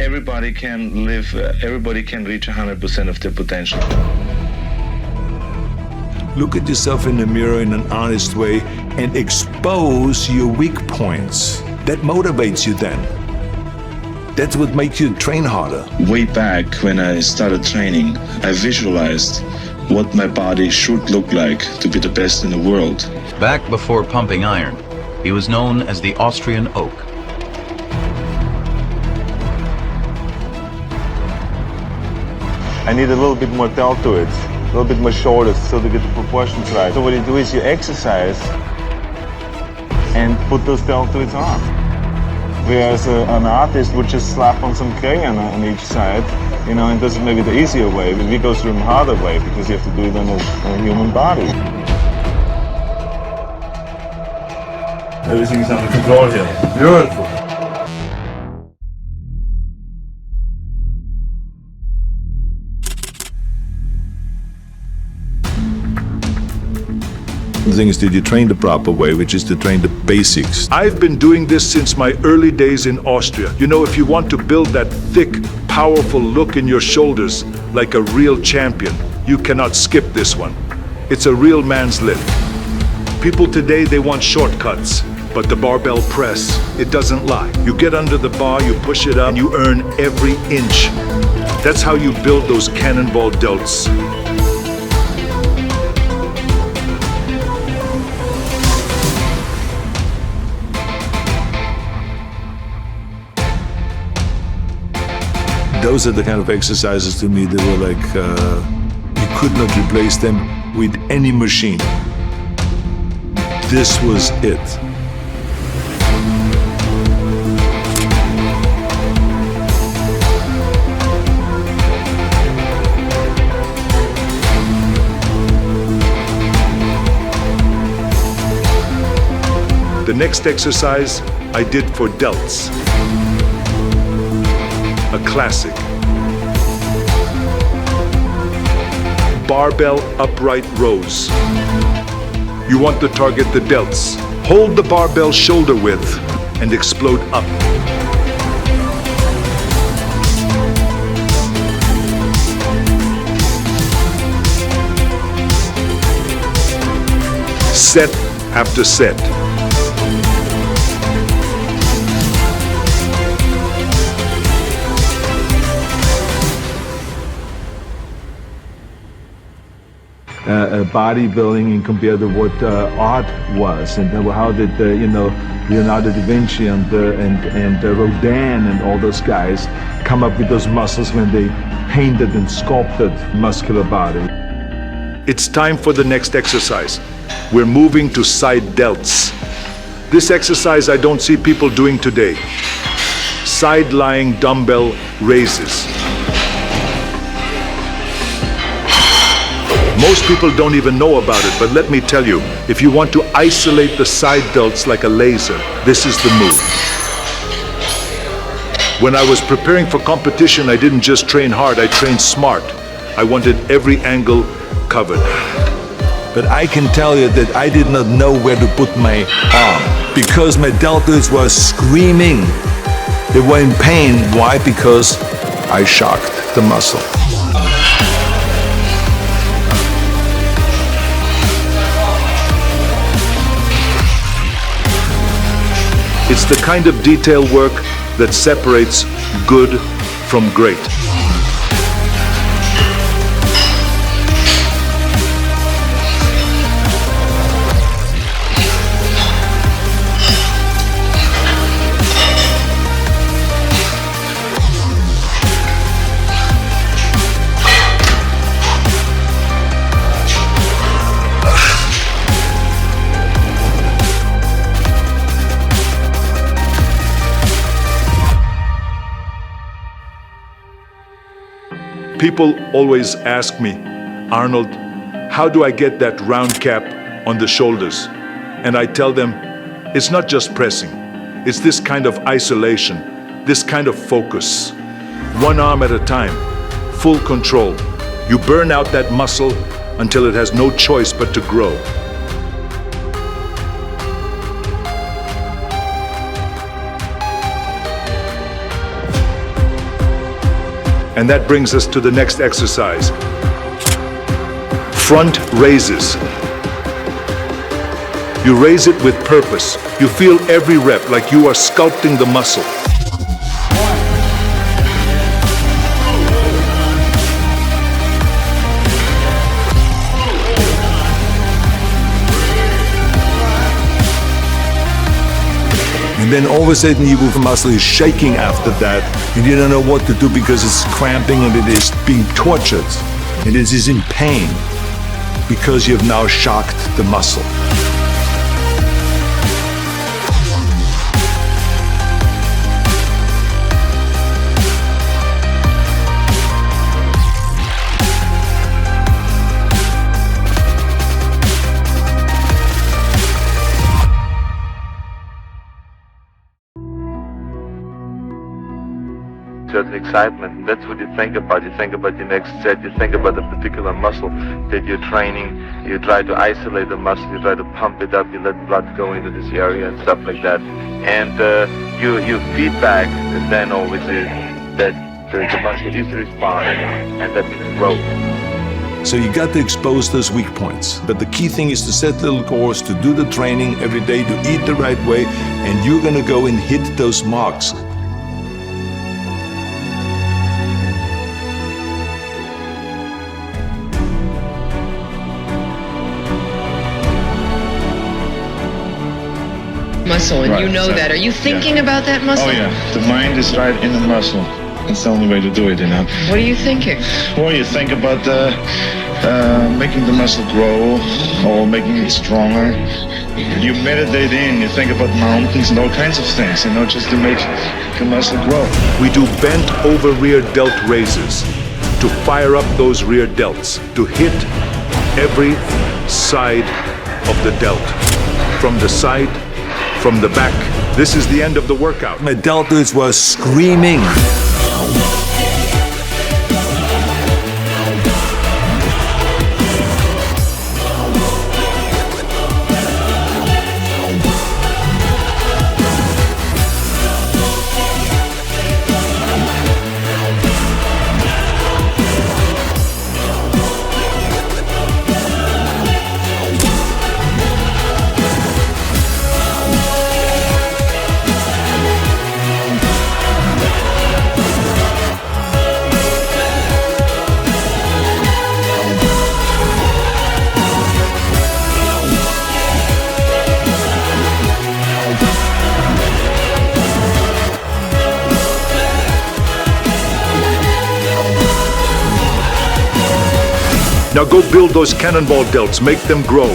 everybody can live, everybody can reach 100% of their potential. Look at yourself in the mirror in an honest way and expose your weak points. That motivates you then. That's what makes you train harder. Way back when I started training, I visualized what my body should look like to be the best in the world. Back before pumping iron, he was known as the Austrian Oak. I need a little bit more delt to it, a little bit more shoulders so to get the proportions right. So what you do is you exercise and put those delt to its arm. Whereas an artist would just slap on some clay on each side, you know, and does it maybe the easier way, but we go through the harder way because you have to do it on a human body. Everything's under control here. Beautiful. The thing is that you train the proper way, which is to train the basics. I've been doing this since my early days in Austria. You know, if you want to build that thick, powerful look in your shoulders like a real champion, you cannot skip this one. It's a real man's lift. People today, they want shortcuts, but the barbell press, it doesn't lie. You get under the bar, you push it up, and you earn every inch. That's how you build those Cannonball delts. Those are the kind of exercises to me that were like, you could not replace them with any machine. This was it. The next exercise I did for delts. A classic. Barbell upright rows. You want to target the delts. Hold the barbell shoulder width and explode up. Set after set. Bodybuilding and compared to what art was, and how did Leonardo da Vinci and Rodin and all those guys come up with those muscles when they painted and sculpted muscular body. It's time for the next exercise. We're moving to side delts. This exercise I don't see people doing today. Side lying dumbbell raises. Most people don't even know about it, but let me tell you, if you want to isolate the side delts like a laser, this is the move. When I was preparing for competition, I didn't just train hard, I trained smart. I wanted every angle covered. But I can tell you that I did not know where to put my arm because my deltoids were screaming. They were in pain. Why? Because I shocked the muscle. It's the kind of detail work that separates good from great. People always ask me, Arnold, how do I get that round cap on the shoulders? And I tell them, it's not just pressing. It's this kind of isolation, this kind of focus. One arm at a time, full control. You burn out that muscle until it has no choice but to grow. And that brings us to the next exercise. Front raises. You raise it with purpose. You feel every rep like you are sculpting the muscle. And then all of a sudden your muscle is shaking after that, and you don't know what to do because it's cramping and it is being tortured. And it is in pain because you've now shocked the muscle. Certain excitement. That's what you think about. You think about your next set. You think about the particular muscle that you're training. You try to isolate the muscle. You try to pump it up. You let blood go into this area and stuff like that. And your feedback then always is that the muscle is responding, and that means growth. So you got to expose those weak points. But the key thing is to set little goals, to do the training every day, to eat the right way, and you're gonna go and hit those marks. Muscle, and Right, you know so- that. Are you thinking about that muscle? Oh yeah, the mind is right in the muscle. That's the only way to do it, you know. What are you thinking? Or you think about making the muscle grow or making it stronger. You meditate in, you think about mountains and all kinds of things, you know, just to make the muscle grow. We do bent over rear delt raises to fire up those rear delts, to hit every side of the delt. From the side, from the back. This is the end of the workout. My deltoids was screaming. Now go build those cannonball delts, make them grow.